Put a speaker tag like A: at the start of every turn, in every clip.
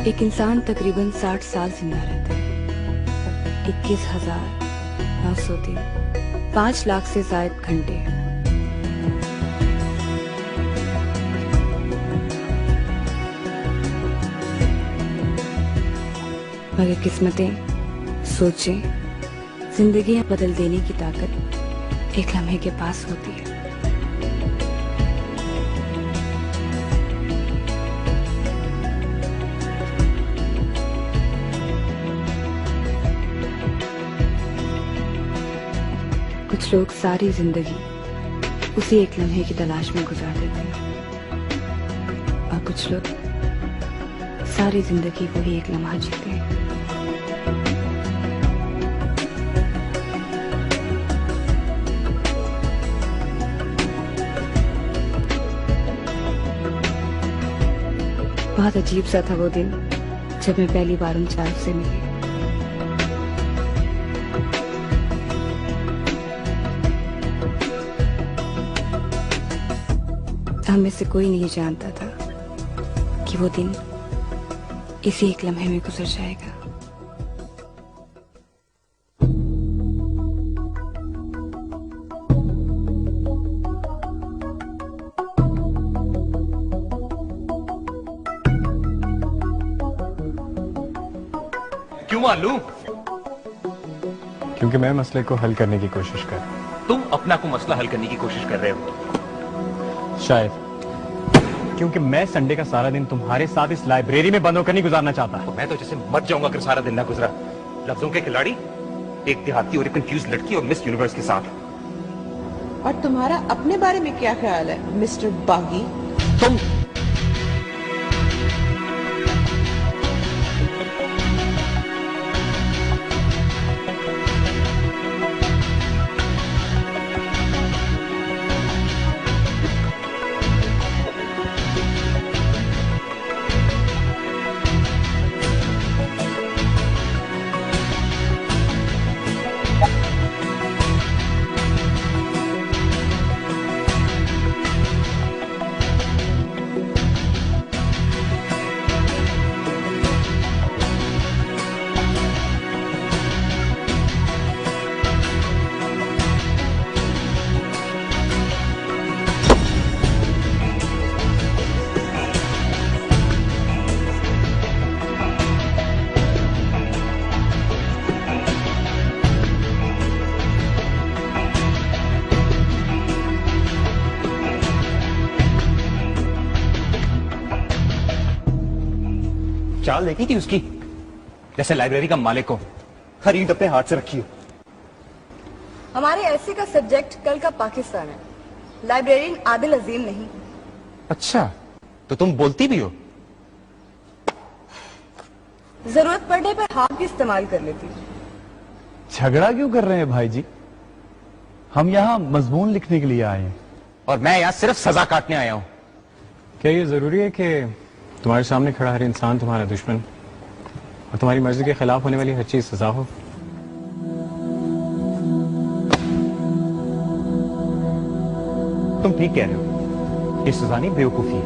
A: एक इंसान तकरीबन 60 साल जिंदा रहता है। 21,900 दिन, 5 लाख से ज्यादा घंटे। मगर किस्मतें, सोचें, जिंदगियां बदल देने की ताकत एक लम्हे के पास होती है। कुछ लोग सारी जिंदगी उसी एक लम्हे की तलाश में गुजार देते हैं और कुछ लोग सारी जिंदगी वही एक लम्हा जीते हैं। बहुत अजीब सा था वो दिन जब मैं पहली बार उन चार से मिली। हम में से कोई नहीं जानता था कि वो दिन इसी एक लम्हे में गुजर जाएगा।
B: क्यों आलू?
C: क्योंकि मैं मसले को हल करने की कोशिश कर।
B: तुम अपना को मसला हल करने की कोशिश कर रहे हो?
C: शायद क्योंकि मैं संडे का सारा दिन तुम्हारे साथ इस लाइब्रेरी में बंद होकर नहीं गुजारना चाहता।
B: तो मैं तो जैसे मर जाऊंगा अगर सारा दिन ना गुजरा। लफ्जों के खिलाड़ी, एक देहाती और एक कंफ्यूज लड़की और मिस यूनिवर्स के साथ।
D: और तुम्हारा अपने बारे में क्या ख्याल है मिस्टर बागी?
B: तुम चाल देखी थी उसकी, जैसे लाइब्रेरी का मालिक हो, हर ईंट अपने हाथ से रखी हो।
A: हमारे ऐसे का सब्जेक्ट कल का पाकिस्तान है, लाइब्रेरियन आदिल अजीम नहीं।
B: अच्छा, तो तुम बोलती भी हो?
A: जरूरत पड़ने पर हाथ भी इस्तेमाल कर लेती हूँ।
C: झगड़ा क्यों कर रहे हैं भाई जी? हम यहाँ मजमून लिखने के लिए आए हैं।
B: और मैं यहाँ सिर्फ सजा काटने आया हूँ।
C: क्या ये जरूरी है कि तुम्हारे सामने खड़ा हर इंसान तुम्हारा दुश्मन और तुम्हारी मर्जी के खिलाफ होने वाली हर चीज सजा हो?
B: तुम ठीक कह रहे हो, ये सजा नहीं बेवकूफी है।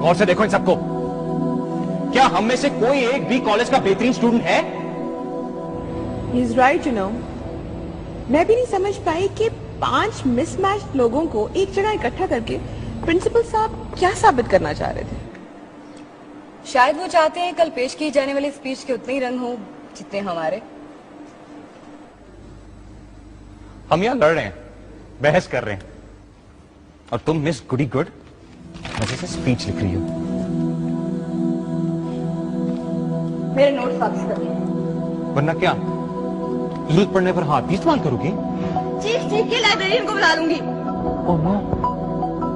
B: गौर से देखो इन सबको। क्या हम में से कोई एक भी कॉलेज का बेहतरीन स्टूडेंट है?
D: He is right, you know. मैं भी नहीं समझ पाई कि 5 मिसमैच लोगों को एक जगह इकट्ठा करके प्रिंसिपल साहब क्या साबित करना चाह रहे थे।
A: शायद वो चाहते हैं कल पेश की जाने वाली स्पीच के उतने ही रंग हो जितने हमारे।
B: हम यहाँ लड़ रहे हैं, बहस कर रहे हैं, और तुम मिस गुडी गुड मजे से स्पीच लिख रही हो।
A: मेरे नोट्स वापस करिए।
B: वरना क्या जरूरत पड़ने पर हाथ भी इस्तेमाल करोगी?
A: चीख के लाइब्रेरियन को बुला लूंगी।
B: ओह नो,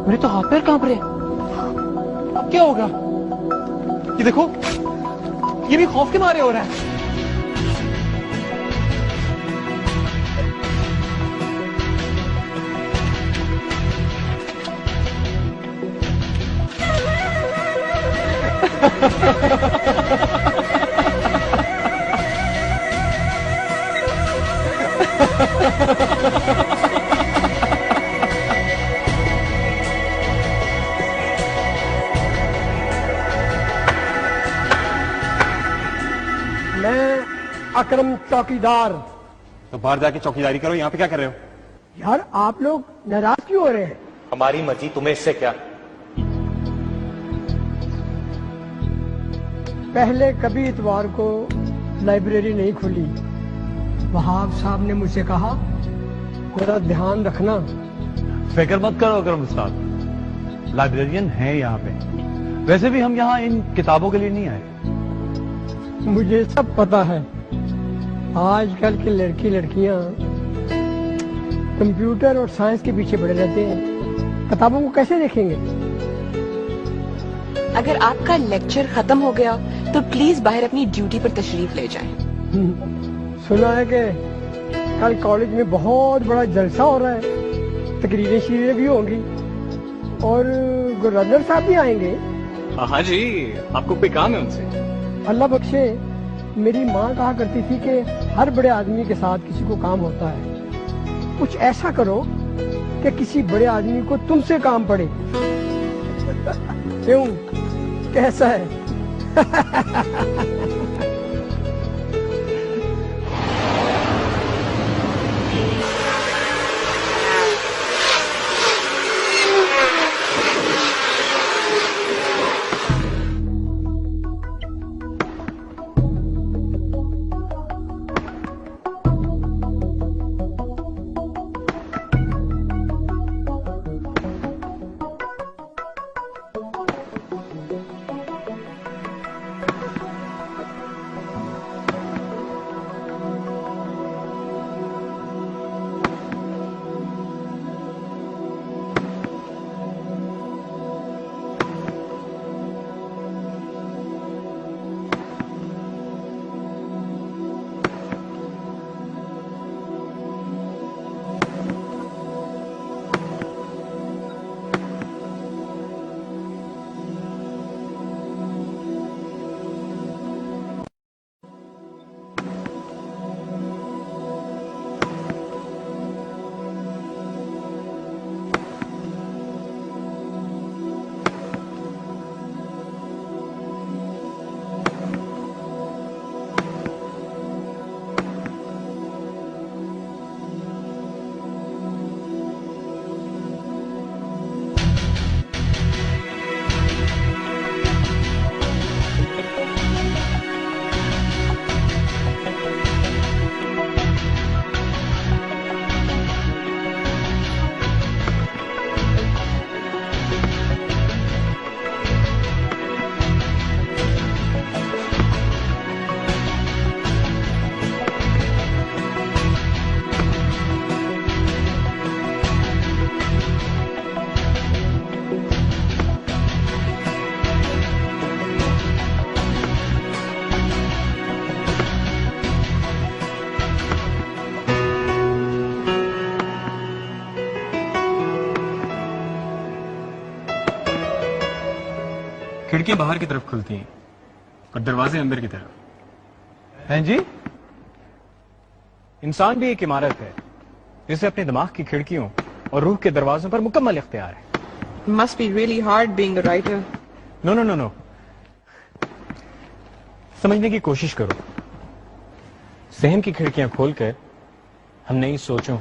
B: मेरे तो हाथ पैर कांप रहे हैं। अब क्या होगा? ये देखो, ये भी खौफ के मारे हो रहा है।
E: अकरम चौकीदार।
B: तो बाहर जाके चौकीदारी करो, यहाँ पे क्या कर रहे हो?
E: यार आप लोग नाराज क्यों हो रहे हैं?
F: हमारी मर्जी, तुम्हें इससे क्या?
E: पहले कभी इतवार को लाइब्रेरी नहीं खुली। वहाब साहब ने मुझसे कहा मेरा ध्यान रखना।
G: फिक्र मत करो अकरम उस्ताद, लाइब्रेरियन है यहाँ पे। वैसे भी हम यहाँ इन किताबों के लिए नहीं आए।
E: मुझे सब पता है। आजकल के लड़की लड़कियां कंप्यूटर और साइंस के पीछे पड़े रहते हैं, किताबों को कैसे देखेंगे?
D: अगर आपका लेक्चर खत्म हो गया तो प्लीज बाहर अपनी ड्यूटी पर तशरीफ ले जाएं।
E: सुना है कि कल कॉलेज में बहुत बड़ा जलसा हो रहा है, तकरीरें शीरें भी होंगी और गवर्नर साहब भी आएंगे।
C: हाँ जी, आपको कोई काम है उनसे?
E: अल्लाह बख्शे, मेरी माँ कहा करती थी कि हर बड़े आदमी के साथ किसी को काम होता है। कुछ ऐसा करो कि किसी बड़े आदमी को तुमसे काम पड़े। क्यों, कैसा है?
C: खिड़कियां बाहर की तरफ खुलती हैं और दरवाजे अंदर की तरफ।
G: हैं जी?
C: इंसान भी एक इमारत है जिसे अपने दिमाग की खिड़कियों और रूह के दरवाजों पर मुकम्मल इख्तियार है।
D: Must be really hard being a writer.
C: No no no no, समझने की कोशिश करो। सहन की खिड़कियां खोलकर हम नई सोचों,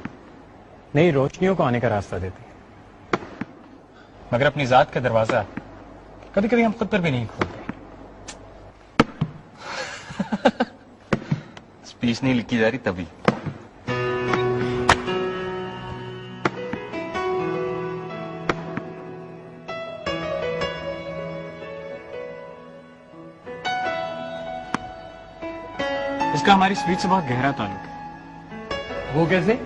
C: नई रोशनियों को आने का रास्ता देते हैं, मगर अपनी जात का दरवाजा कभी कभी हम खुद पर भी नहीं खोलते।
F: स्पीच नहीं लिखी जा रही तभी।
C: इसका हमारी स्पीच से बहुत गहरा ताल्लुक है।
G: वो कैसे?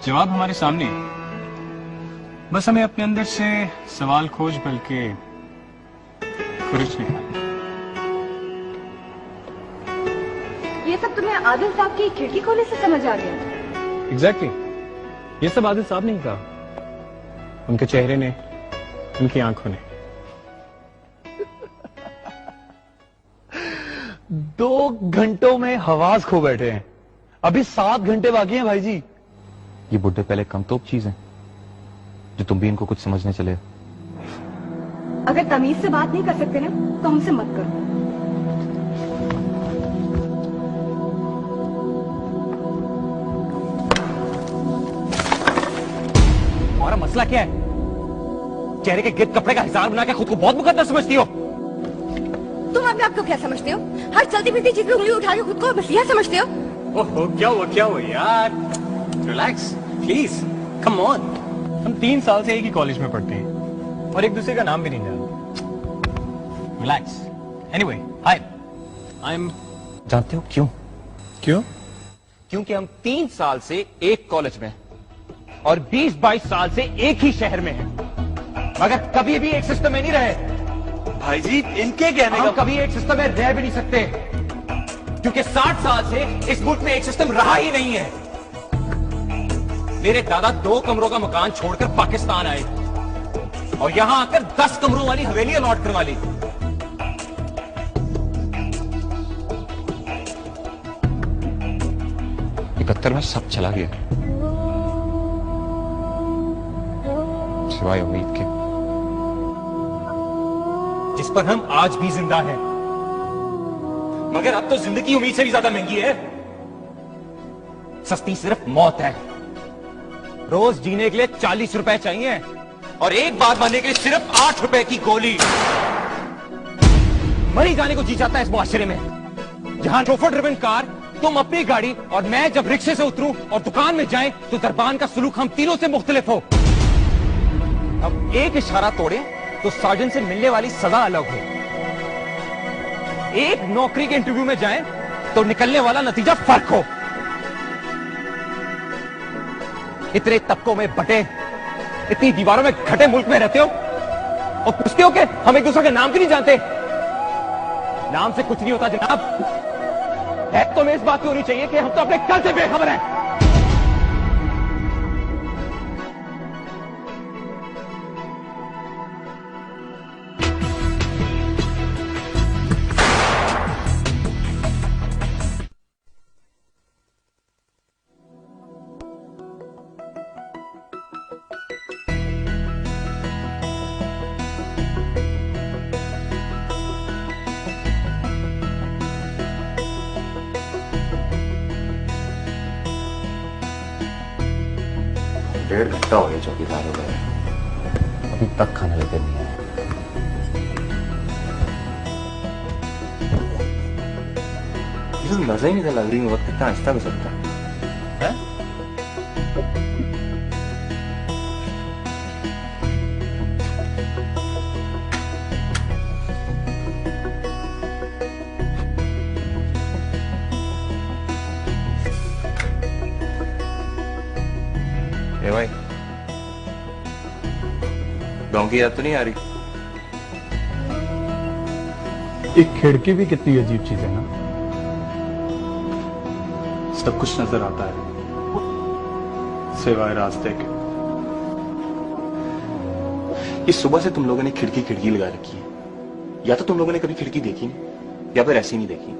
C: जवाब हमारे सामने है, बस हमें अपने अंदर से सवाल खोज बल्कि खुरिश निकालना।
A: ये सब तुम्हें आदिल साहब की खिड़की खोलने से समझ आ गया?
C: एग्जैक्टली, ये सब आदिल साहब ने ही कहा, उनके चेहरे ने, उनकी आंखों ने।
G: 2 घंटों में हवास खो बैठे हैं, अभी 7 घंटे बाकी हैं भाई जी।
F: ये बुड्ढे पहले कम तोप चीज है जो तुम भी इनको कुछ समझने चले।
A: अगर तमीज से बात नहीं कर सकते ना तो हमसे मत करो।
C: मसला क्या है? चेहरे के गिर्द कपड़े का हिसाब बना के खुद को बहुत मुकद्दर समझती हो?
H: तुम अपने आप को क्या समझते हो? हर चलती फिरती चीज पे उंगली उठा के खुद को मसीहा समझते हो?
C: ओहो, क्या हुआ यार? Relax please, come on. हम 3 साल से एक ही कॉलेज में पढ़ते हैं और एक दूसरे का नाम भी नहीं जानते। Relax. Anyway, hi, I am.
F: जानते हो क्यों?
C: क्यों?
F: क्योंकि हम 3 साल से एक कॉलेज में और 20-22 साल से एक ही शहर में हैं, मगर कभी भी एक सिस्टम में नहीं रहे।
B: भाई जी, इनके कहने
F: हम
B: का
F: कभी एक सिस्टम में रह भी नहीं सकते, क्योंकि 60 साल से इस मुल्क में एक सिस्टम रहा ही नहीं है। मेरे दादा 2 कमरों का मकान छोड़कर पाकिस्तान आए और यहां आकर 10 कमरों वाली हवेलियां लौट करवा ली। इकहत्तर में सब चला गया, सिवाय उम्मीद के,
C: जिस पर हम आज भी जिंदा हैं। मगर अब तो जिंदगी उम्मीद से भी ज्यादा महंगी है। सस्ती सिर्फ मौत है। रोज जीने के लिए 40 रुपए चाहिए और एक बार मरने के लिए सिर्फ 8 रुपए की गोली। मरी जाने को जी जाता है इस मुआशरे में, जहां शोफर ड्रिवन कार, तुम अपनी गाड़ी और मैं जब रिक्शे से उतरूं और दुकान में जाएं तो दरबान का सुलूक हम तीनों से मुख्तलिफ हो। अब एक इशारा तोड़े तो सार्जेंट से मिलने वाली सजा अलग हो। एक नौकरी के इंटरव्यू में जाएं तो निकलने वाला नतीजा फर्क हो। इतने तबकों में बटे, इतनी दीवारों में घटे मुल्क में रहते हो और पूछते हो कि हम एक दूसरे के नाम क्यों नहीं जानते? नाम से कुछ नहीं होता जनाब। है तो मैं इस बात की होनी चाहिए कि हम तो अपने कल से बेखबर हैं।
F: डेढ़ घंटा हो गया चौकीदार हो गए, अभी तक खाना लेकर नहीं आया। ये तो मजा ही नहीं था, लग रही वक्त कितना आहिस्ता गुजरता है। ए भाई, गांव की याद तो नहीं आ रही?
G: एक खिड़की भी कितनी अजीब चीज है ना। सब कुछ नजर आता है सिवाय रास्ते के।
F: ये सुबह से तुम लोगों ने खिड़की खिड़की लगा रखी है, या तो तुम लोगों ने कभी खिड़की देखी नहीं या फिर ऐसी नहीं देखी।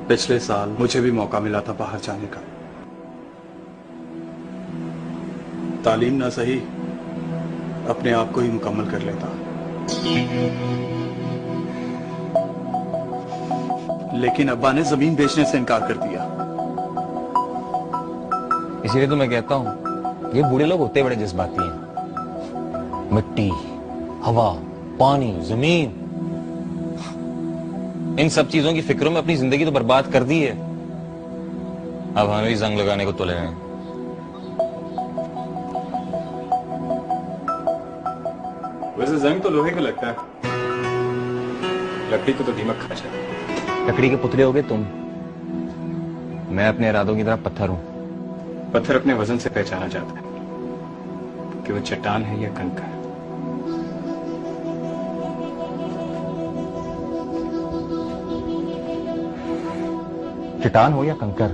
G: पिछले साल मुझे भी मौका मिला था बाहर जाने का। तालीम ना सही, अपने आप को ही मुकम्मल कर लेता, लेकिन अब्बा ने जमीन बेचने से इनकार कर दिया।
F: इसीलिए तो मैं कहता हूं ये बूढ़े लोग होते बड़े जज्बाती हैं। मिट्टी, हवा, पानी, जमीन, इन सब चीजों की फिक्रों में अपनी जिंदगी तो बर्बाद कर दी है। अब हमें भी जंग लगाने को तुले हैं।
C: वैसे जंग तो लोहे का लगता है, लकड़ी को तो दीमक खा जाए।
F: लकड़ी के पुतले होगे तुम, मैं अपने इरादों की तरह पत्थर हूं।
C: पत्थर अपने वजन से पहचाना जाता है कि वो चट्टान है या कंकर।
F: चट्टान हो या कंकर,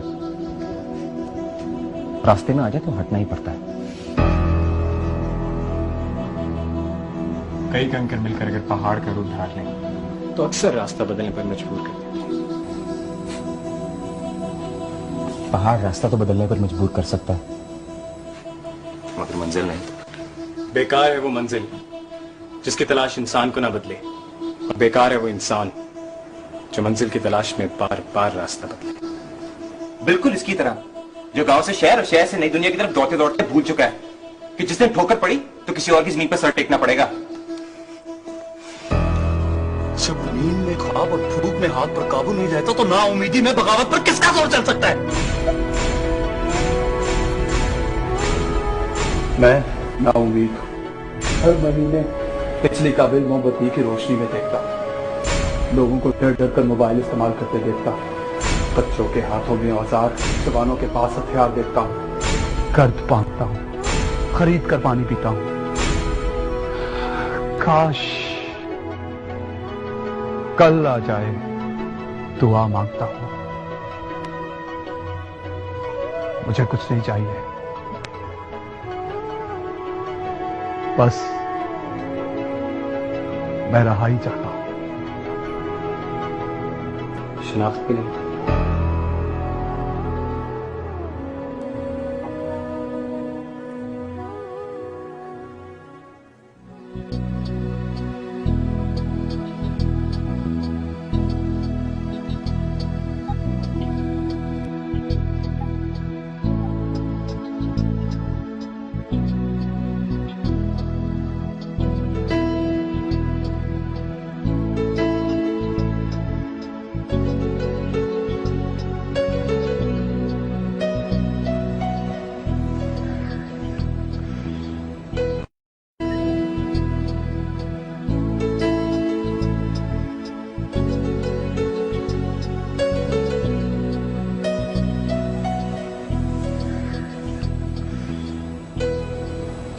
F: रास्ते में आ जाए तो हटना ही पड़ता है।
C: कई कंकर मिलकर अगर पहाड़ का रूप धार लें तो अक्सर रास्ता बदलने पर मजबूर करते हैं।
F: पहाड़ रास्ता तो बदलने पर मजबूर कर सकता है, मगर मंजिल नहीं।
C: बेकार है वो मंजिल जिसकी तलाश इंसान को ना बदले, और बेकार है वो इंसान जो मंजिल की तलाश में बार बार रास्ता बदले।
F: बिल्कुल इसकी तरह जो गांव से शहर और शहर से नई दुनिया की तरफ दौड़ते दौड़ते भूल चुका है कि जिस दिन ठोकर पड़ी तो किसी और की जमीन पर सर टेकना पड़ेगा।
B: जब नींद में ख्वाब और भूख में हाथ पर काबू नहीं रहता तो ना उम्मीदी में बगावत पर किसका जोर चल सकता है?
I: मैं ना उम्मीद हूं। हर महीने पिछली काबिल मोमबत्ती की रोशनी में देखता, लोगों को डर डर कर मोबाइल इस्तेमाल करते देखता, बच्चों के हाथों में औजार, जवानों के पास हथियार देखता हूं। कर्ज बांटता हूं, खरीद कर पानी पीता हूं। काश कल आ जाए, दुआ मांगता हूं। मुझे कुछ नहीं चाहिए, बस मैं रहाई चाहता हूं।
C: शनाख्त भी नहीं।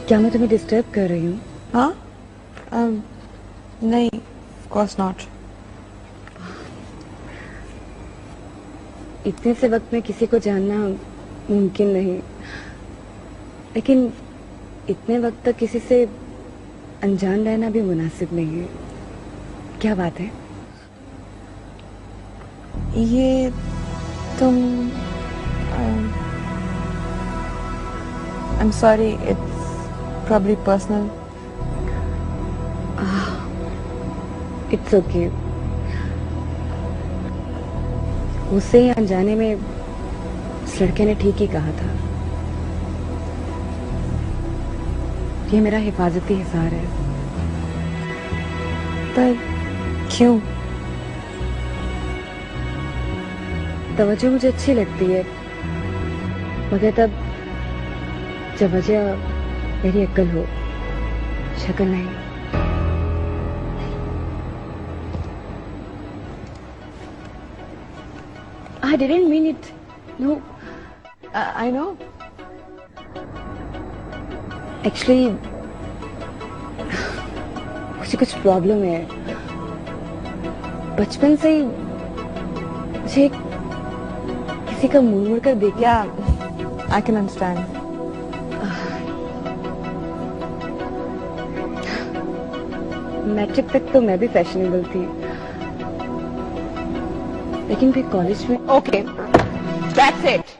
A: क्या मैं तुम्हें डिस्टर्ब कर रही हूँ?
D: हाँ नहीं, of course not.
A: इतने से वक्त में किसी को जानना मुमकिन नहीं, लेकिन इतने वक्त तक किसी से अनजान रहना भी मुनासिब नहीं है। क्या बात है?
D: ये तुम I'm sorry, it's probably personal.
A: It's okay. उससे अनजाने में उस लड़के ने ठीक ही कहा था। ये मेरा हिफाजती हिसार है।
D: पर क्यों?
A: तवज्जो मुझे अच्छी लगती है, मगर तब जब वजह मेरी अक्ल हो, शक्ल नहीं। I didn't mean it. No.
D: I know.
A: Actually, मुझे कुछ प्रॉब्लम है। बचपन से ही मुझे किसी का मुंह मुड़ कर देख।
D: Yeah, I can understand.
A: Matric तक तो मैं भी फैशनेबल थी, लेकिन फिर कॉलेज में
D: Okay, that's it.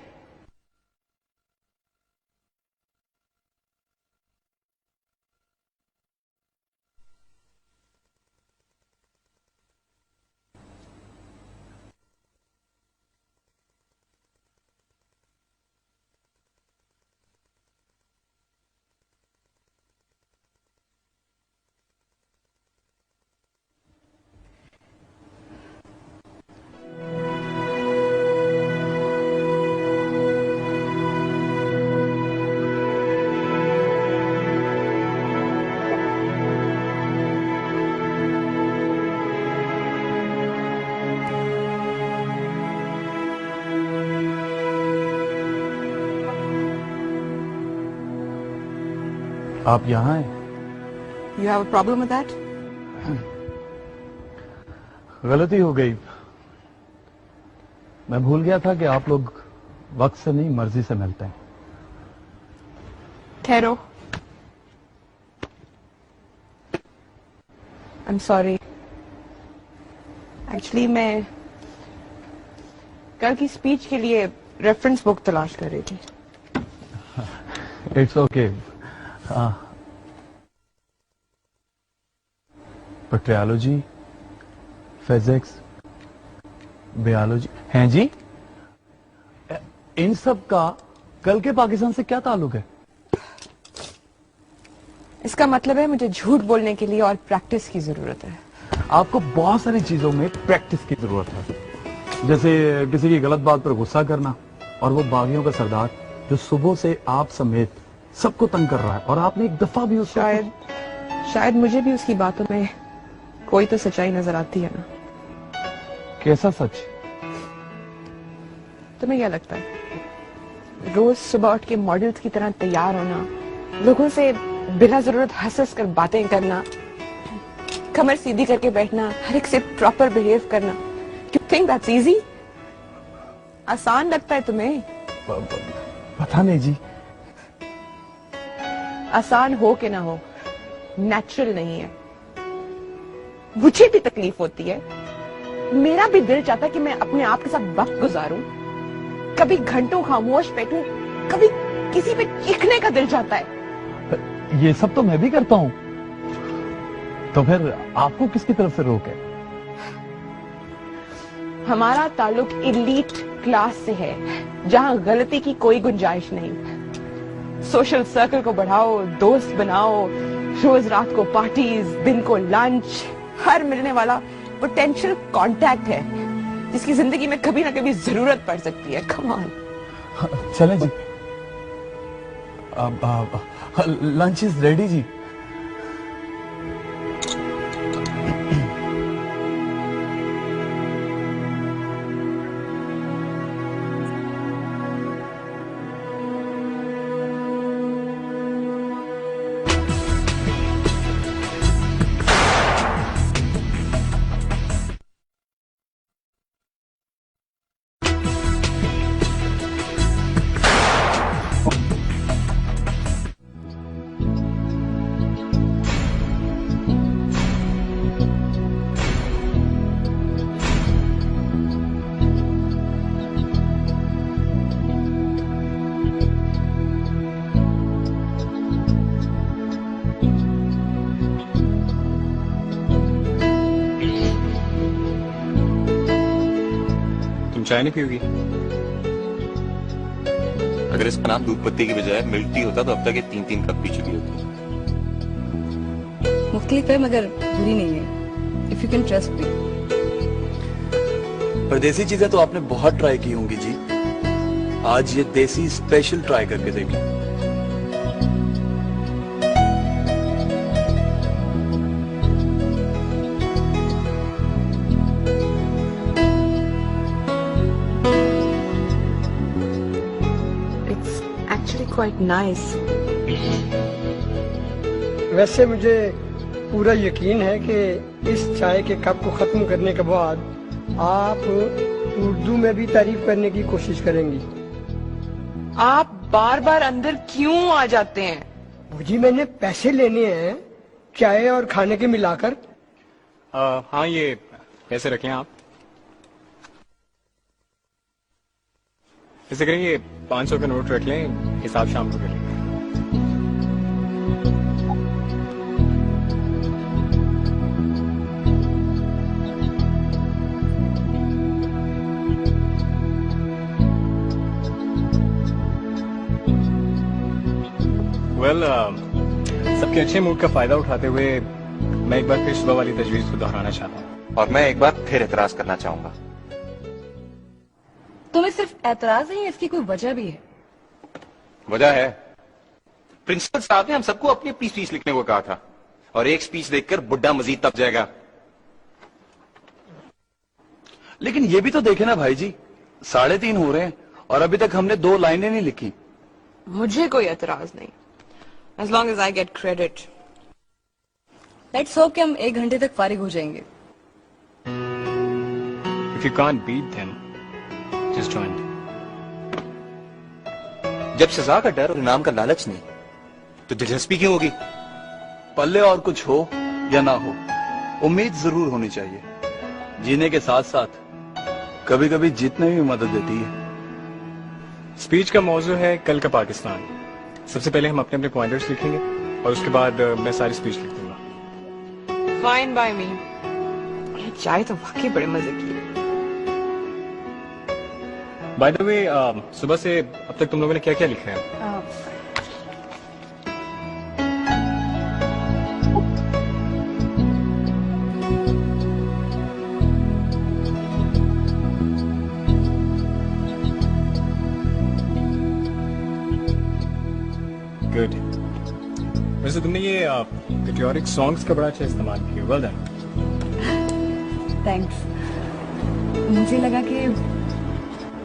G: आप यहाँ हैं?
D: You have a problem with that?
G: गलती हो गई। मैं भूल गया था कि आप लोग वक्त से नहीं मर्जी से मिलते हैं।
D: ठहरो। I'm sorry. Actually मैं कल की स्पीच के लिए रेफरेंस बुक तलाश कर रही थी।
G: It's okay. पर ट्रियोलॉजी, फिजिक्स, बायोलॉजी हैं जी। इन सब का कल के पाकिस्तान से क्या ताल्लुक है?
D: इसका मतलब है मुझे झूठ बोलने के लिए और प्रैक्टिस की जरूरत है।
G: आपको बहुत सारी चीजों में प्रैक्टिस की जरूरत है, जैसे किसी की गलत बात पर गुस्सा करना, और वो बागियों का सरदार जो सुबह से आप समेत सबको तंग कर रहा है और आपने एक दफा भी उसको
D: शायद मुझे भी उसकी बातों में कोई तो सच्चाई नजर आती है ना।
G: कैसा सच?
D: तुम्हें क्या लगता है रोज सुबह उठ के मॉडल्स की तरह तैयार होना, लोगों से बिना जरूरत हंस कर बातें करना, कमर सीधी करके बैठना, हर एक से प्रॉपर बिहेव करना, यू थिंक दैट्स इजी? आसान लगता है तुम्हें?
G: पता नहीं जी।
D: आसान हो के ना हो, नेचुरल नहीं है। मुझे भी तकलीफ होती है, मेरा भी दिल चाहता है कि मैं अपने आप के साथ वक्त गुजारूं, कभी घंटों खामोश बैठूं, कभी किसी पे चीखने का दिल चाहता है।
G: ये सब तो मैं भी करता हूं, तो फिर आपको किसकी तरफ से रोक है?
D: हमारा ताल्लुक एलीट क्लास से है, जहां गलती की कोई गुंजाइश नहीं। सोशल सर्कल को बढ़ाओ, दोस्त बनाओ, रोज रात को पार्टीज, दिन को लंच, हर मिलने वाला पोटेंशियल कांटेक्ट है जिसकी जिंदगी में कभी ना कभी जरूरत पड़ सकती है। कम ऑन,
G: चले जी। अब लंच इज रेडी जी।
C: चाय नहीं पियोगी?
F: अगर इसका नाम दूध पत्ती की बजाय मिल्क टी होता तो अब तक ये 3-3 कप पी चुकी होती।
A: मुख्तलिफ है मगर बुरी नहीं है, if you can trust me.
I: परदेसी चीजें तो आपने बहुत ट्राई की होंगी जी, आज ये देसी स्पेशल ट्राई करके देखिए।
D: Quite nice.
E: वैसे मुझे पूरा यकीन है कि इस चाय के कप को खत्म करने के बाद आप उर्दू में भी तारीफ करने की कोशिश करेंगी।
D: आप बार बार अंदर क्यों आ जाते हैं?
E: जी मैंने पैसे लेने हैं चाय और खाने के मिलाकर।
C: हाँ, ये पैसे रखें आप। ऐसे करें, ये 500 का नोट रख लें, हिसाब शाम को कर लेंगे। सबके अच्छे मूड का फायदा उठाते हुए मैं एक बार फिर सुबह वाली तजवीज को दोहराना चाहता हूँ,
F: और मैं एक बार फिर एतराज करना चाहूंगा।
A: तुम्हें सिर्फ एतराज नहीं है, इसकी कोई वजह भी है।
F: वजह है, प्रिंसिपल साहब ने हम सबको अपनी अपनी स्पीच लिखने को कहा था, और एक स्पीच देखकर बुड्ढा मजीद तप जाएगा।
I: लेकिन ये भी तो देखे ना भाई जी, 3:30 हो रहे हैं और अभी तक हमने 2 लाइनें नहीं लिखी।
D: मुझे कोई एतराज नहीं, as long as I get credit.
A: Let's hope कि हम 1 घंटे तक फारिग हो जाएंगे।
C: If you can't beat them, just join them.
F: जब सजा का डर और इनाम का लालच नहीं, तो दिलचस्पी क्यों होगी?
I: पल्ले और कुछ हो या ना हो, उम्मीद जरूर होनी चाहिए। जीने के साथ साथ कभी कभी जीतने में मदद देती है।
C: स्पीच का मौजू है कल का पाकिस्तान। सबसे पहले हम अपने अपने पॉइंटर्स लिखेंगे और उसके बाद मैं सारी स्पीच लिख दूंगा।
D: फाइन बाय मी। चाय तो वाकई बड़े मजे की।
C: बाय द वे, सुबह से अब तक तुम लोगों ने क्या क्या लिखा है? गुड। वैसे तुमने ये पेट्रियोटिक सॉन्ग्स का बड़ा अच्छा इस्तेमाल किया, वेल डन।
A: थैंक्स। मुझे लगा कि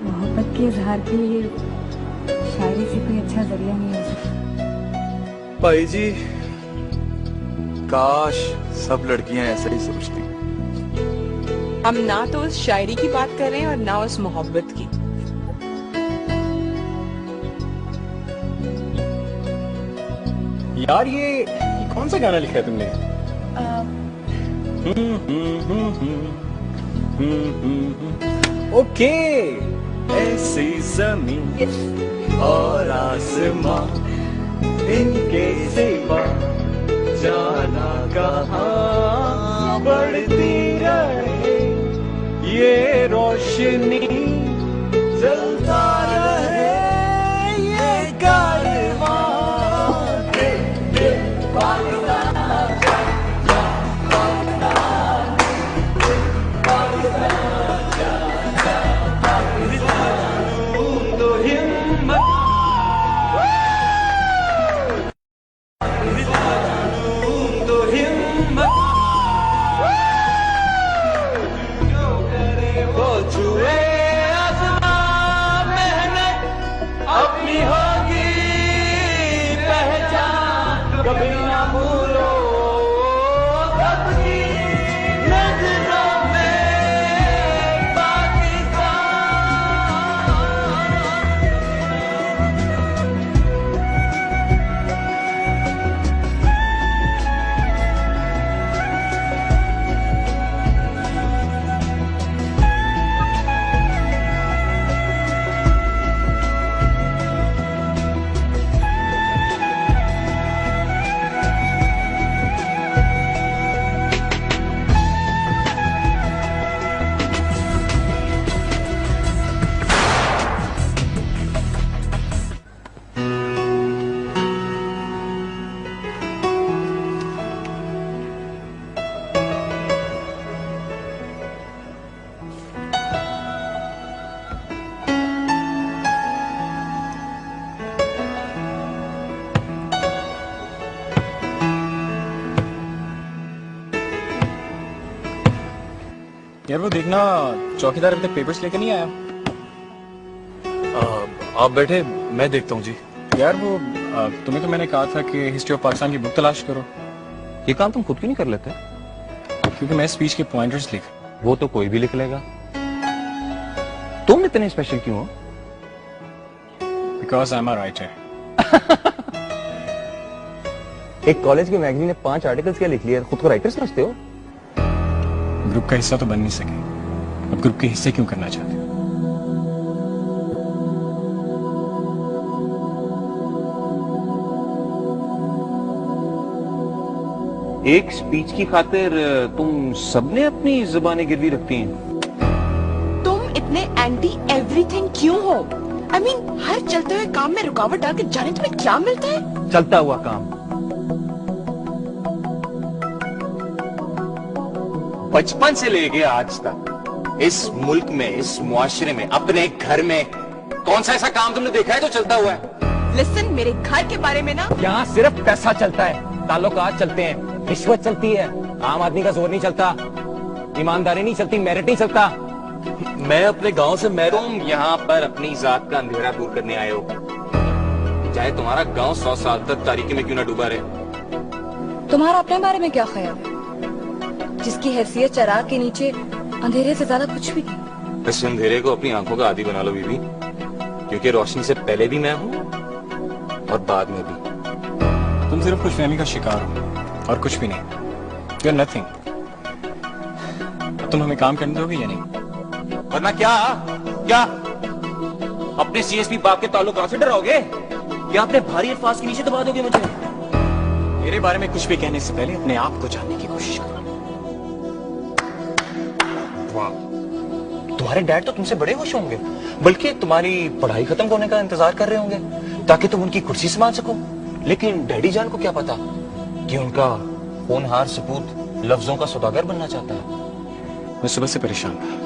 A: मोहब्बत के इजहार के लिए शायरी से कोई अच्छा जरिया नहीं हो सकता।
I: भाई जी, काश सब लड़कियां ऐसा ही सोचती।
D: हम ना तो उस शायरी की बात कर रहे हैं और ना उस मोहब्बत की।
C: यार ये कौन सा गाना लिखा है तुमने? ओके, ऐसी जमीन और आसमां, इनके सिवा जाना कहाँ, बढ़ती रहे ये रोशनी, जलता रहे ये कारवां। कभी ना भूलो सबकी नजरों में पाकिस्तान। यार वो देखना, चौकीदार अभी तक पेपर्स लेके नहीं आया।
G: आप बैठे, मैं देखता हूँ जी।
C: यार वो तुम्हें तो मैंने कहा था कि हिस्ट्री ऑफ पाकिस्तान की बुक तलाश करो।
F: ये काम तुम खुद क्यों नहीं कर लेते?
C: क्योंकि मैं स्पीच के पॉइंटर्स लिख।
F: वो तो कोई भी लिख लेगा, तुम इतने स्पेशल क्यों हो?
C: Because I am a writer.
F: एक कॉलेज के मैगजीन ने 5 आर्टिकल्स क्या लिख लिया, खुद को राइटर समझते हो?
C: ग्रुप का हिस्सा तो बन नहीं सके, अब ग्रुप के हिस्से क्यों करना चाहते हो?
F: एक स्पीच की खातिर तुम सबने अपनी जुबानें गिरवी रखती हैं।
D: तुम इतने एंटी एवरीथिंग क्यों हो? I mean, हर चलते हुए काम में रुकावट डाल के जाने तुम्हें क्या मिलता है?
F: चलता हुआ काम। बचपन से लेके आज तक इस मुल्क में, इस मुआशरे में, अपने घर में कौन सा ऐसा काम तुमने देखा है जो चलता हुआ है?
D: लिसन, मेरे घर के बारे में ना,
F: यहाँ सिर्फ पैसा चलता है, ताल्लुकात चलते हैं, रिश्वत चलती है, आम आदमी का जोर नहीं चलता, ईमानदारी नहीं चलती, मेरिट नहीं चलता। मैं अपने गांव से तुम यहाँ पर अपनी जात का अंधेरा दूर करने आए हो, चाहे तुम्हारा गांव 100 साल तक तारीकी में क्यों ना डूबा रहे।
H: तुम्हारा अपने बारे में क्या ख्याल है, जिसकी हैसियत चराग के नीचे अंधेरे से ज्यादा कुछ भी नहीं?
F: इस अंधेरे को अपनी आंखों का आदी बना लो बीबी, क्योंकि रोशनी से पहले भी मैं हूँ और बाद में भी।
C: तुम सिर्फ खुशफहमी का शिकार हो और कुछ भी नहीं। You are nothing. तुम हमें काम करने दोगे या नहीं?
F: वरना क्या अपने सीएसपी बाप के ताल्लुक से डराओगे? क्या अपने भारी अल्फाज के नीचे दबा दोगे मुझे?
C: मेरे बारे में कुछ भी कहने से पहले अपने आप को जानने की कोशिश करो।
F: वाह, तुम्हारे डैड तो तुमसे बड़े खुश होंगे, बल्कि तुम्हारी पढ़ाई खत्म होने का इंतजार कर रहे होंगे ताकि तुम उनकी कुर्सी संभाल सको। लेकिन डैडी जान को क्या पता कि उनका होनहार सपूत लफ्जों का सौदागर बनना चाहता है।
C: मैं सुबह से परेशान था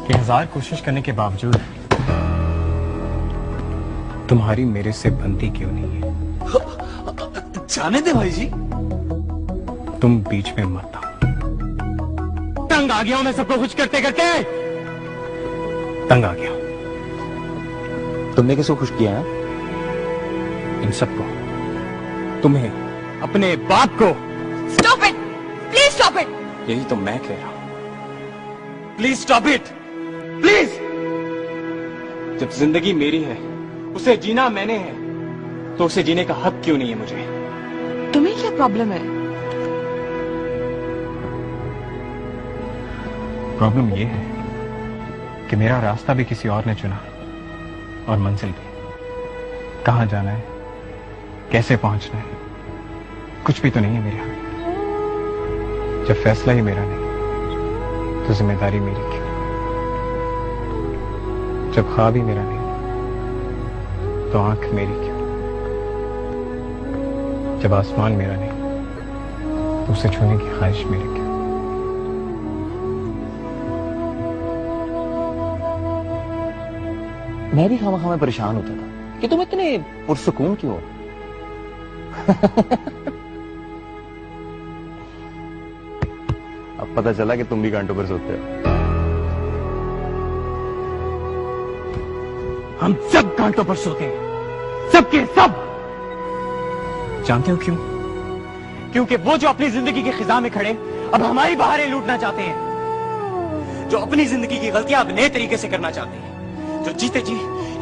C: कि 1000 कोशिश करने के बावजूद तुम्हारी मेरे से बनती क्यों नहीं है।
F: जाने दे भाई जी,
C: तुम बीच में मत आओ। तंग आ गया हूं मैं सबको खुश करते करते, तंग आ गया हूं।
F: तुमने किसको खुश किया है?
C: इन सबको, तुम्हें, अपने बाप को।
H: Stop it, please stop it.
C: यही तो मैं कह रहा हूं, प्लीज स्टॉप इट, प्लीज। जब जिंदगी मेरी है, उसे जीना मैंने है, तो उसे जीने का हक क्यों नहीं है मुझे?
D: तुम्हें क्या प्रॉब्लम है?
C: प्रॉब्लम यह है कि मेरा रास्ता भी किसी और ने चुना और मंजिल भी। कहां जाना है, कैसे पहुंचना है, कुछ भी तो नहीं है मेरे हाथ। जब फैसला ही मेरा नहीं तो जिम्मेदारी मेरी क्यों? जब ख्वाब ही मेरा नहीं तो आंख मेरी क्यों? जब आसमान मेरा नहीं तो उसे छूने की ख्वाहिश मेरी क्यों?
F: मैं भी खामा खामा परेशान होता था कि तुम इतने पुरसुकून क्यों हो। अब पता चला कि तुम भी कांटों पर सोते हो।
C: हम सब कांटों पर सोते हैं, सबके सब। जानते हो क्यों? क्योंकि वो जो अपनी जिंदगी के खिजा में खड़े अब हमारी बहारें लूटना चाहते हैं, जो अपनी जिंदगी की गलतियां अब नए तरीके से करना चाहते हैं, जो जीते जी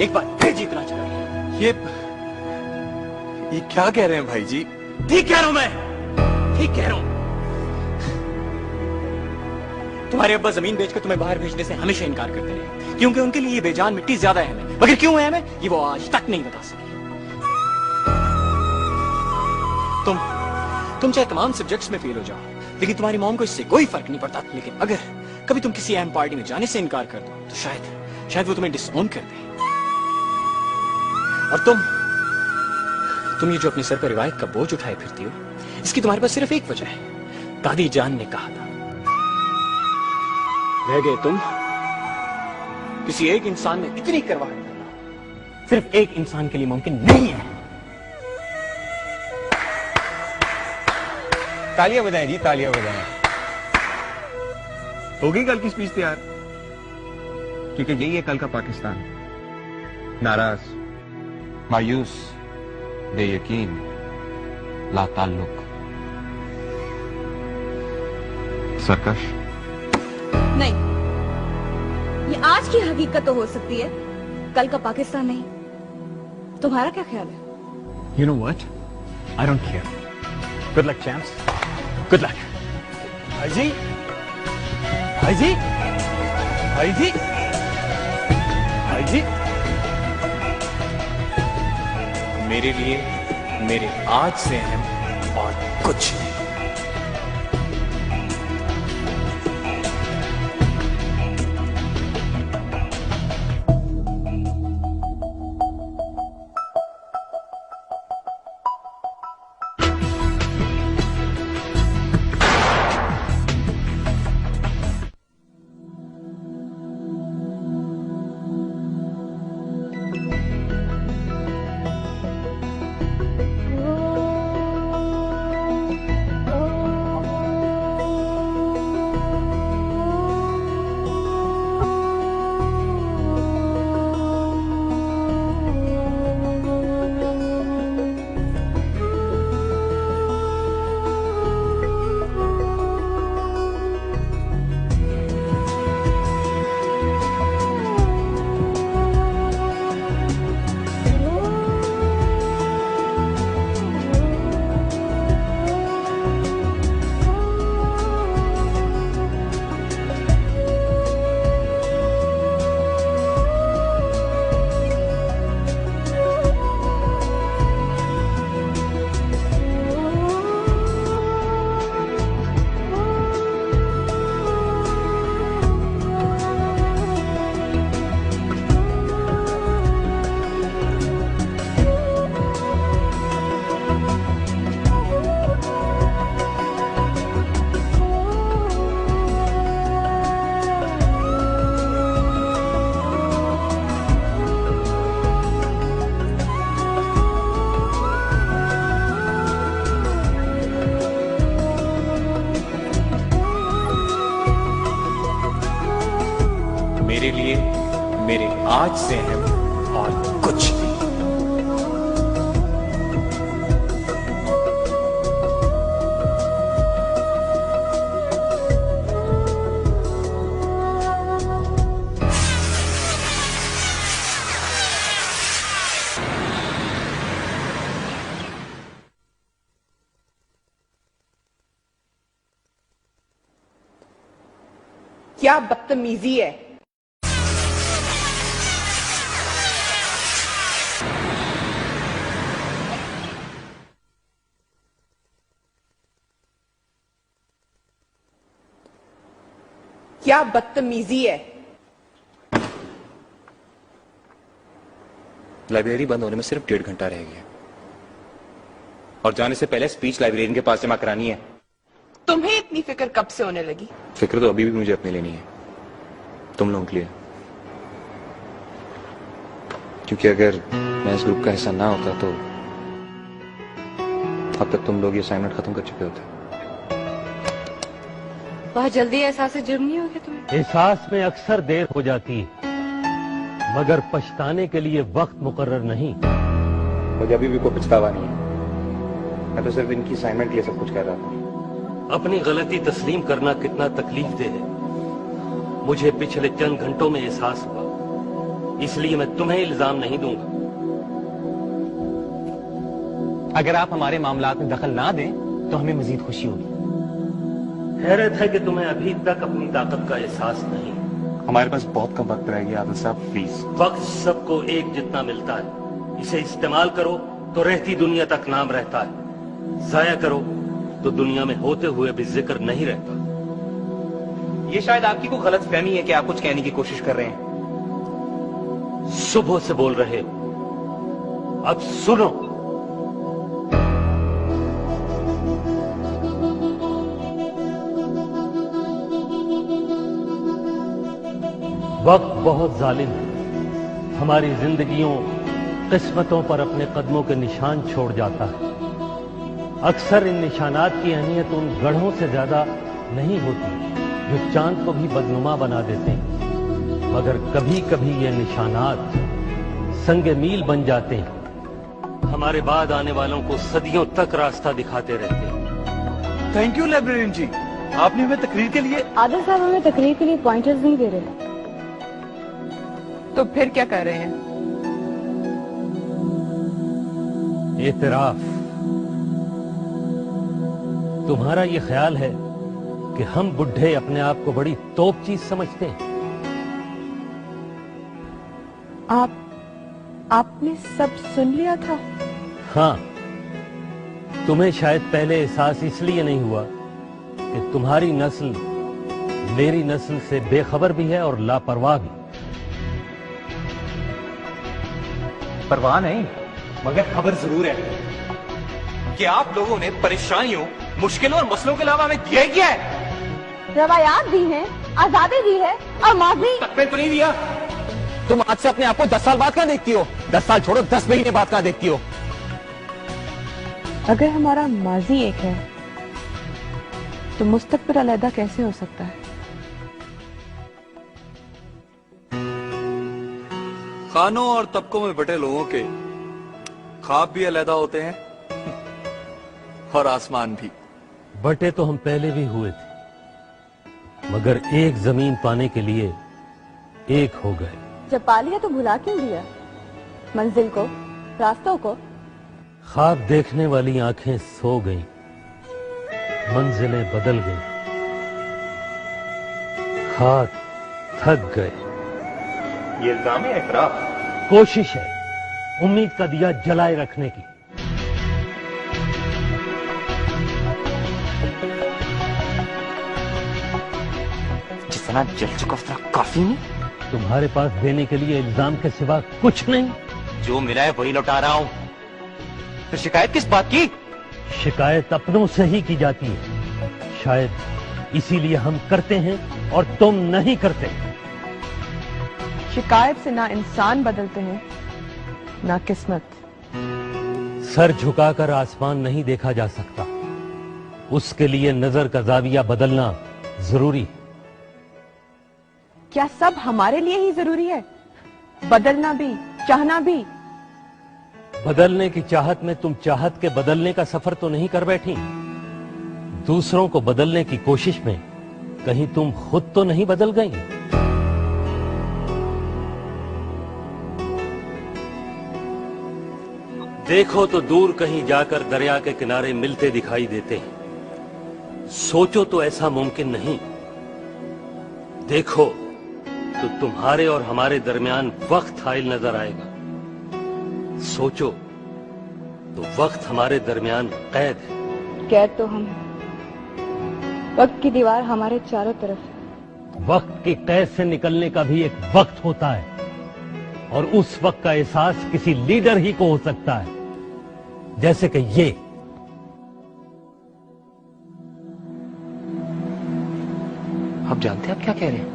C: एक बार फिर जीतना चाहते हैं।
F: ये क्या कह रहे हैं भाई जी?
C: ठीक कह रहा हूं मैं, ठीक कह रहा हूं। तुम्हारे अब्बा जमीन बेचकर तुम्हें बाहर भेजने से हमेशा इनकार करते रहे, क्योंकि उनके लिए ये बेजान मिट्टी ज्यादा अहम है। मगर क्यों अहम है ये वो आज तक नहीं बता सके। तुम चाहे तमाम सब्जेक्ट्स में फेल हो जाओ, लेकिन तुम्हारी मॉम को इससे कोई फर्क नहीं पड़ता। लेकिन अगर कभी तुम किसी अहम पार्टी में जाने से इनकार कर दो तो शायद वो तुम्हें डिसऑन कर दे। और तुम ये जो अपने सर पर रिवायत का बोझ उठाए फिरती हो, इसकी तुम्हारे पास सिर्फ एक वजह है। दादी जान ने कहा था, रह गए तुम। किसी एक इंसान में इतनी करवाहट करना सिर्फ एक इंसान के लिए मुमकिन नहीं है।
F: तालियां बजाएं जी, तालियां बजाएं। होगी कल की स्पीच तैयार? क्योंकि यही है कल का पाकिस्तान। नाराज, मायूस, बेयकीन, लाताल्लुक, सरकश।
H: नहीं, ये आज की हकीकत तो हो सकती है, कल का पाकिस्तान नहीं। तुम्हारा क्या ख्याल है?
C: You know what? I don't care. Good luck, champs. Good luck. भाई जी, भाई जी, भाई जी, भाई जी। मेरे लिए मेरे आज से अहम और कुछ नहीं।
F: के लिए मेरे आज से अहम और कुछ नहीं।
D: क्या बदतमीजी है। क्या बदतमीजी है।
F: लाइब्रेरी बंद होने में सिर्फ 1.5 घंटा रह गया और जाने से पहले स्पीच लाइब्रेरियन के पास जमा करानी है।
D: तुम्हें इतनी फिक्र कब से होने लगी?
F: फिक्र तो अभी भी मुझे अपने लेनी है, तुम लोगों के लिए। क्योंकि अगर मैं इस ग्रुप का हिस्सा ना होता तो अब तक तुम लोग ये असाइनमेंट खत्म कर चुके होते।
H: बहुत जल्दी एहसास जुर्म नहीं हो गया तुम्हें?
J: एहसास में अक्सर देर हो जाती है, मगर पछताने के लिए वक्त मुकर्रर नहीं।
F: मुझे अभी भी कोई पछतावा नहीं है, मैं तो सिर्फ इनकी असाइनमेंट के लिए सब कुछ कर रहा था।
J: अपनी गलती तस्लीम करना कितना तकलीफ दे है, मुझे पिछले चंद घंटों में एहसास हुआ, इसलिए मैं तुम्हें इल्जाम नहीं दूंगा।
F: अगर आप हमारे मामलात में दखल ना दें तो हमें मजीद खुशी होगी।
J: हैरत है कि तुम्हें अभी तक अपनी ताकत का एहसास नहीं।
F: हमारे पास बहुत कम वक्त रहेगी आदिल साहब, प्लीज।
J: वक्त सबको एक जितना मिलता है, इसे इस्तेमाल करो तो रहती दुनिया तक नाम रहता है, जाया करो तो दुनिया में होते हुए भी जिक्र नहीं रहता।
F: ये शायद आपकी कोई गलत फहमी है कि आप कुछ कहने की कोशिश कर रहे हैं।
J: सुबह से बोल रहे हो, अब सुनो। वक्त बहुत जालिम है, हमारी जिंदगियों किस्मतों पर अपने कदमों के निशान छोड़ जाता है। अक्सर इन निशानात की अहमियत उन गढ़ों से ज्यादा नहीं होती जो चांद को भी बदनुमा बना देते हैं, मगर कभी कभी ये निशानात संगे मील बन जाते हैं, हमारे बाद आने वालों को सदियों तक रास्ता दिखाते रहते हैं।
G: थैंक यू लाइब्रेरियन जी, आपने हमें तकरीर के लिए।
A: आदिल साहब हमें तकरीर के लिए पॉइंटर्स नहीं दे रहे।
D: तो फिर क्या कर रहे हैं?
J: एतराफ। तुम्हारा ये ख्याल है कि हम बुढ़े अपने आप को बड़ी तोप चीज समझते हैं?
D: आपने सब सुन लिया था?
J: हाँ, तुम्हें शायद पहले एहसास इसलिए नहीं हुआ कि तुम्हारी नस्ल मेरी नस्ल से बेखबर भी है और लापरवाह भी।
F: परवाह नहीं, मगर खबर जरूर है कि आप लोगों ने परेशानियों, मुश्किलों और मसलों के अलावा हमें दिया ही क्या है?
H: रवायात दी हैं, आजादी दी है और माजी
F: तकबीर तो नहीं दिया। तुम आज से अपने आप को 10 साल बाद कहां देखती हो? 10 साल छोड़ो, 10 महीने बाद कहां देखती हो?
D: अगर हमारा माजी एक है तो मुस्तकबिल अलहदा कैसे हो सकता है?
I: खानों और तबकों में बटे लोगों के ख्वाब भी अलहदा होते हैं और आसमान भी।
J: बटे तो हम पहले भी हुए थे, मगर एक जमीन पाने के लिए एक हो गए।
H: जब पा लिया तो भुला क्यों दिया मंजिल को, रास्तों को?
J: ख्वाब देखने वाली आंखें सो गईं, मंजिलें बदल गईं, हाथ थक गए।
F: ये इल्जाम है इतराफ?
J: कोशिश है उम्मीद का दिया जलाए रखने की।
F: जितना जल चुका उतना काफी नहीं?
J: तुम्हारे पास देने के लिए इल्जाम के सिवा कुछ नहीं।
F: जो मिला है वही लौटा रहा हूं, फिर शिकायत किस बात की?
J: शिकायत अपनों से ही की जाती है, शायद इसीलिए हम करते हैं और तुम नहीं करते।
D: शिकायत से ना इंसान बदलते हैं ना किस्मत।
J: सर झुकाकर आसमान नहीं देखा जा सकता, उसके लिए नजर का जाविया बदलना जरूरी।
D: क्या सब हमारे लिए ही जरूरी है? बदलना भी, चाहना भी।
J: बदलने की चाहत में तुम चाहत के बदलने का सफर तो नहीं कर बैठी? दूसरों को बदलने की कोशिश में कहीं तुम खुद तो नहीं बदल गई? देखो तो दूर कहीं जाकर दरिया के किनारे मिलते दिखाई देते हैं। सोचो तो ऐसा मुमकिन नहीं। देखो तो तुम्हारे और हमारे दरमियान वक्त हाइल नजर आएगा। सोचो तो वक्त हमारे दरमियान कैद है।
A: कैद तो हम हैं। वक्त की दीवार हमारे चारों तरफ है।
J: वक्त की कैद से निकलने का भी एक वक्त होता है, और उस वक्त का एहसास किसी लीडर ही को हो सकता है, जैसे कि ये।
F: आप जानते हैं आप क्या कह रहे हैं?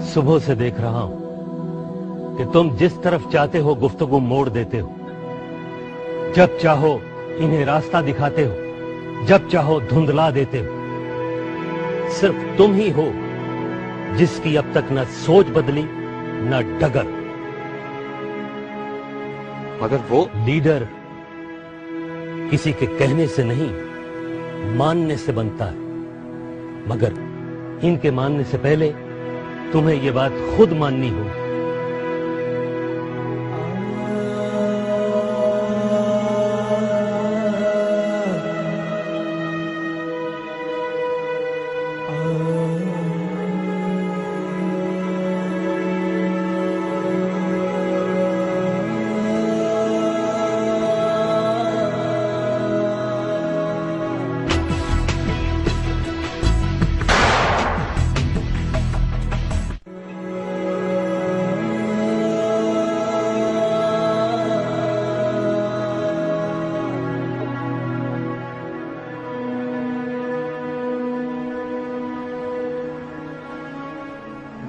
J: सुबह से देख रहा हूं कि तुम जिस तरफ चाहते हो गुफ्तगू मोड़ देते हो। जब चाहो इन्हें रास्ता दिखाते हो, जब चाहो धुंधला देते हो। सिर्फ तुम ही हो जिसकी अब तक न सोच बदली न डगर।
F: मगर वो
J: लीडर किसी के कहने से नहीं, मानने से बनता है। मगर इनके मानने से पहले तुम्हें यह बात खुद माननी होगी।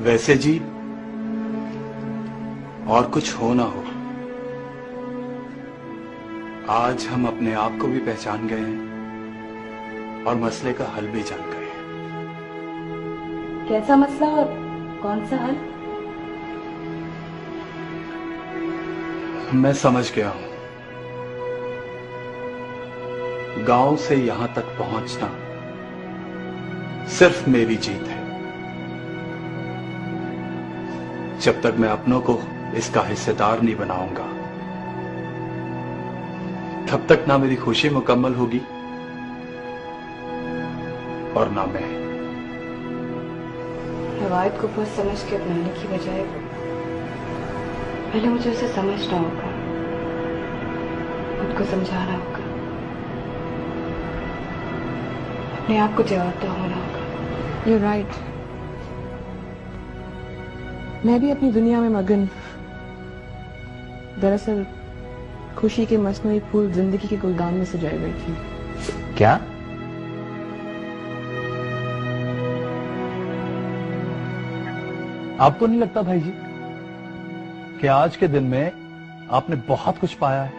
I: वैसे जी, और कुछ हो ना हो, आज हम अपने आप को भी पहचान गए हैं और मसले का हल भी जान गए हैं।
A: कैसा मसला और कौन सा हल?
I: मैं समझ गया हूं। गांव से यहां तक पहुंचना सिर्फ मेरी जीत है। जब तक मैं अपनों को इसका हिस्सेदार नहीं बनाऊंगा, तब तक ना मेरी खुशी मुकम्मल होगी और ना मैं।
A: रवायत को बहुत समझ के अपनाने की बजाय पहले मुझे उसे समझना होगा, खुद को समझाना होगा, अपने आप को जवाबदेह होना होगा।
D: You're right. मैं भी अपनी दुनिया में मगन, दरअसल खुशी के मसनूई फूल जिंदगी के गुलदान में सजाए गई थी।
F: क्या?
G: आपको नहीं लगता भाई जी कि आज के दिन में आपने बहुत कुछ पाया है?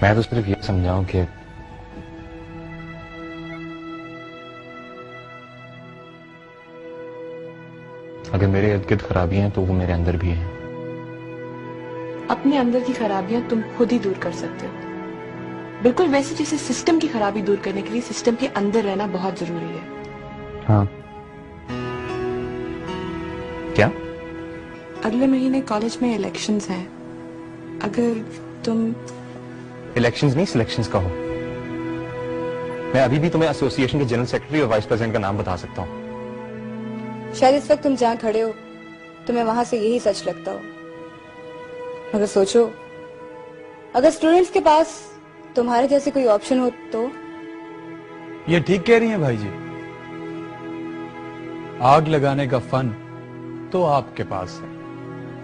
F: मैं तो सिर्फ ये समझाऊं कि अगर मेरे इर्द गिर्द खराबियां हैं तो वो मेरे अंदर भी हैं।
D: अपने अंदर की खराबियां तुम खुद ही दूर कर सकते हो, बिल्कुल वैसे जैसे सिस्टम की खराबी दूर करने के लिए सिस्टम के अंदर रहना बहुत जरूरी है।
F: हाँ। क्या?
D: अगले महीने कॉलेज में इलेक्शंस हैं। अगर तुम
F: इलेक्शंस नहीं, सिलेक्शंस का हो। मैं अभी भी तुम्हें एसोसिएशन के जनरल सेक्रेटरी और वाइस प्रेसिडेंट का नाम बता सकता हूँ।
A: शायद इस वक्त तुम जहां खड़े हो तुम्हें वहां से यही सच लगता हो, मगर सोचो, अगर स्टूडेंट्स के पास तुम्हारे जैसे कोई ऑप्शन हो तो।
I: ये ठीक कह रही हैं भाई जी। आग लगाने का फन तो आपके पास है,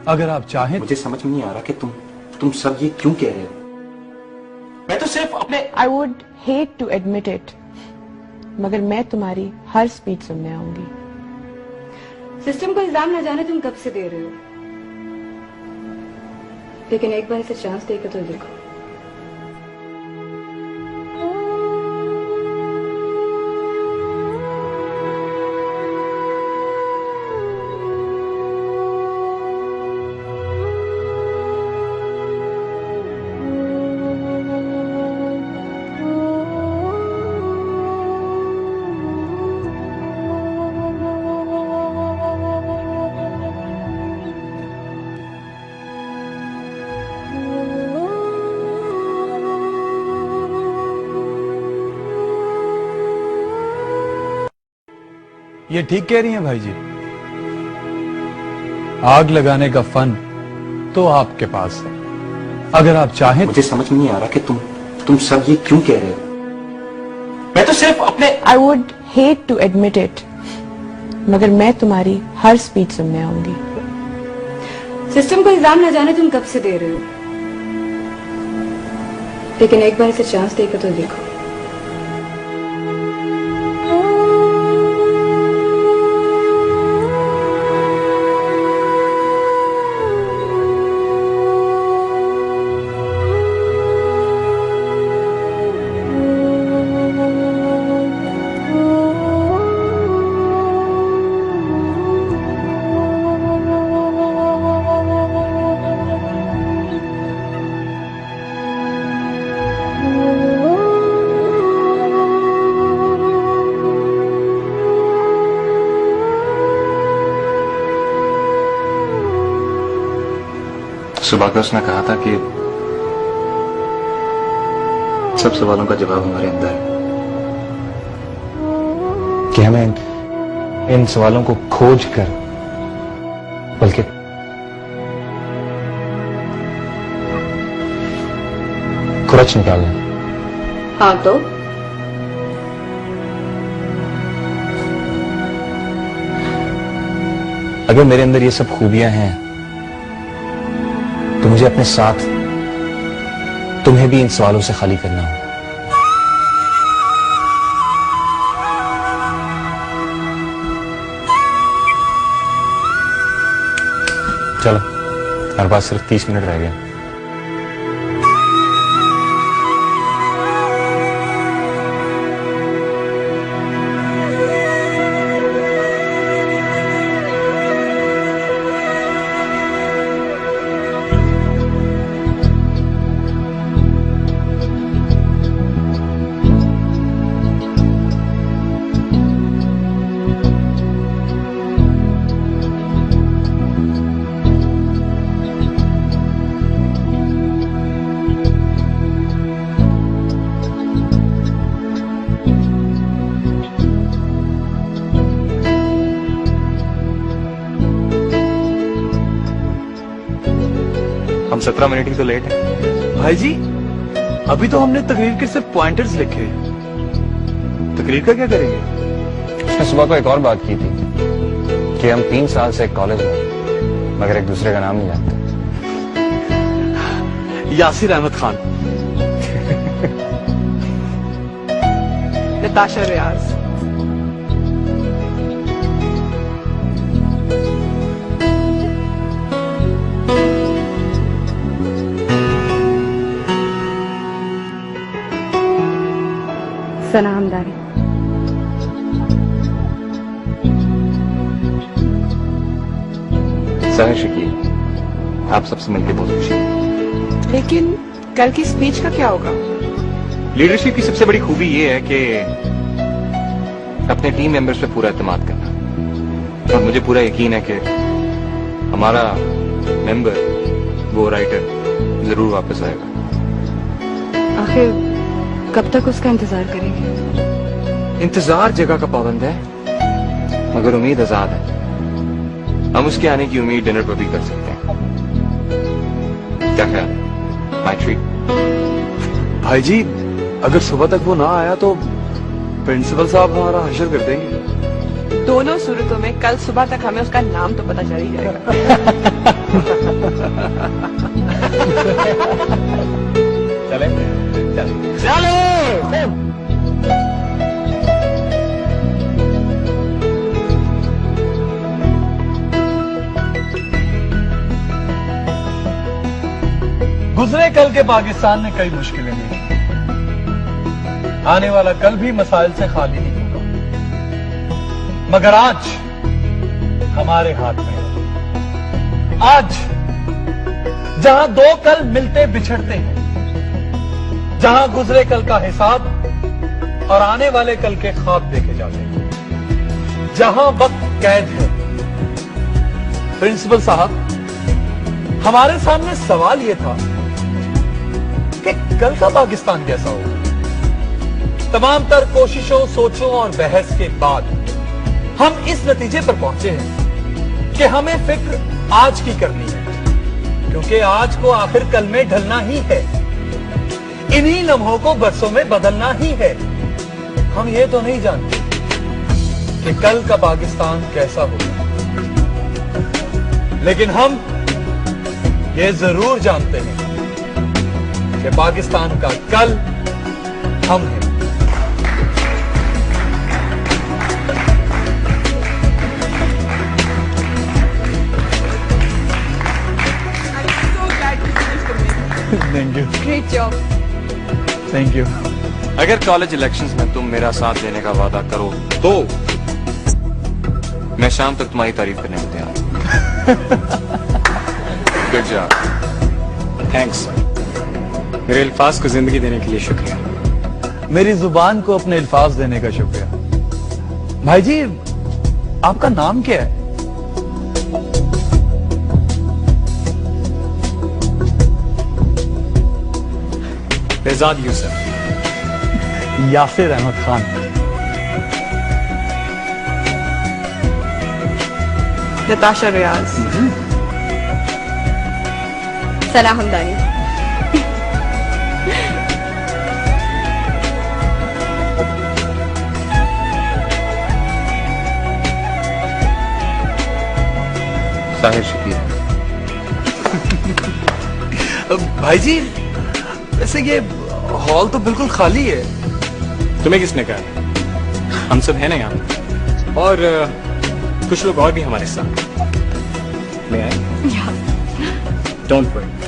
I: अगर आप चाहें।
F: मुझे समझ में नहीं आ रहा कि तुम सब ये क्यों कह रहे हो। मैं तो सिर्फ अपने
D: I would hate to admit it, मगर मैं तुम्हारी हर स्पीच सुनने आऊंगी।
A: सिस्टम को इल्जाम न जाने तुम कब से दे रहे हो, लेकिन एक बार इसे चांस देकर तो देखो।
I: ये ठीक कह रही हैं भाई जी। आग लगाने का फन तो आपके पास है, अगर आप चाहें।
F: मुझे समझ में नहीं आ रहा कि तुम सब ये क्यों कह रहे हो। मैं तो सिर्फ अपने
D: I would hate to admit it, मगर मैं तुम्हारी हर स्पीच सुनने आऊंगी।
A: सिस्टम को इल्जाम न जाने तुम कब से दे रहे हो, लेकिन एक बार इसे चांस देकर तो देखो।
F: सुबह का उसने कहा था कि सब सवालों का जवाब हमारे अंदर है, कि हमें इन सवालों को खोज कर बल्कि खुरच निकालना।
A: हाँ तो
F: अगर मेरे अंदर ये सब खूबियां हैं तो मुझे अपने साथ तुम्हें भी इन सवालों से खाली करना हो। चलो, हमारे पास सिर्फ 30 मिनट रह गए। हम 17 मिनट ही तो लेट है।
G: भाई जी, अभी तो हमने तकरीर के सिर्फ पॉइंटर्स लिखे हैं। तकरीर का क्या करेंगे?
F: उसने सुबह को एक और बात की थी कि हम 3 साल से कॉलेज में मगर एक दूसरे का नाम नहीं जानते।
G: यासिर अहमद खान।
D: नताशा रियाज।
A: सना हमदारी।
F: सहर शकील, आप सबसे मिलकर बहुत खुशी हुई।
D: लेकिन कल की स्पीच का क्या होगा?
F: लीडरशिप की सबसे बड़ी खूबी ये है कि अपने टीम मेंबर्स पे पूरा एतमाद करना, और मुझे पूरा यकीन है कि हमारा मेंबर, वो राइटर जरूर वापस आएगा।
A: आखिर कब तक उसका इंतजार करेंगे?
F: इंतजार जगह का पाबंद है, मगर उम्मीद आजाद है। हम उसके आने की उम्मीद डिनर पर भी कर सकते हैं। क्या ख्याल? My treat.
G: भाई जी, अगर सुबह तक वो ना आया तो प्रिंसिपल साहब हमारा हशर कर देंगे।
D: दोनों सूरतों में कल सुबह तक हमें उसका नाम तो पता चल ही जाएगा।
F: चले
D: चलो।
G: गुजरे कल के पाकिस्तान ने कई मुश्किलें दी, आने वाला कल भी मसाइल से खाली नहीं होगा, मगर आज हमारे हाथ में है। आज जहां 2 कल मिलते बिछड़ते हैं, जहां गुजरे कल का हिसाब और आने वाले कल के ख्वाब देखे जाते हैं, जहां वक्त कैद है। प्रिंसिपल साहब, हमारे सामने सवाल यह था कि कल का पाकिस्तान कैसा होगा। तमाम तर कोशिशों, सोचों और बहस के बाद
I: हम इस नतीजे पर पहुंचे हैं कि हमें फिक्र आज की करनी है, क्योंकि आज को आखिर कल में ढलना ही है। इन्हीं लम्हों को बरसों में बदलना ही है। हम ये तो नहीं जानते कि कल का पाकिस्तान कैसा होगा, लेकिन हम ये जरूर जानते हैं कि पाकिस्तान का कल हम हैं। Thank you,
H: great job.
I: Thank you.
F: अगर कॉलेज इलेक्शंस में तुम मेरा साथ देने का वादा करो तो मैं शाम तक तुम्हारी तारीफ करने में तैयार हूं। Good job.
C: थैंक्स। मेरे अल्फाज को जिंदगी देने के लिए शुक्रिया।
I: मेरी जुबान को अपने अल्फाज देने का शुक्रिया। भाई जी, आपका नाम क्या है?
C: बेजाद यूसुफ।
I: यासिर अहमद खान।
D: नताशा रियाज।
H: सना हमदानी।
F: साहिर शकीर।
I: भाई जी, वैसे ये हॉल तो बिल्कुल खाली है।
C: तुम्हें किसने कहा? हम सब हैं ना यहाँ, और कुछ लोग और भी हमारे साथ। मैं आए? Don't worry.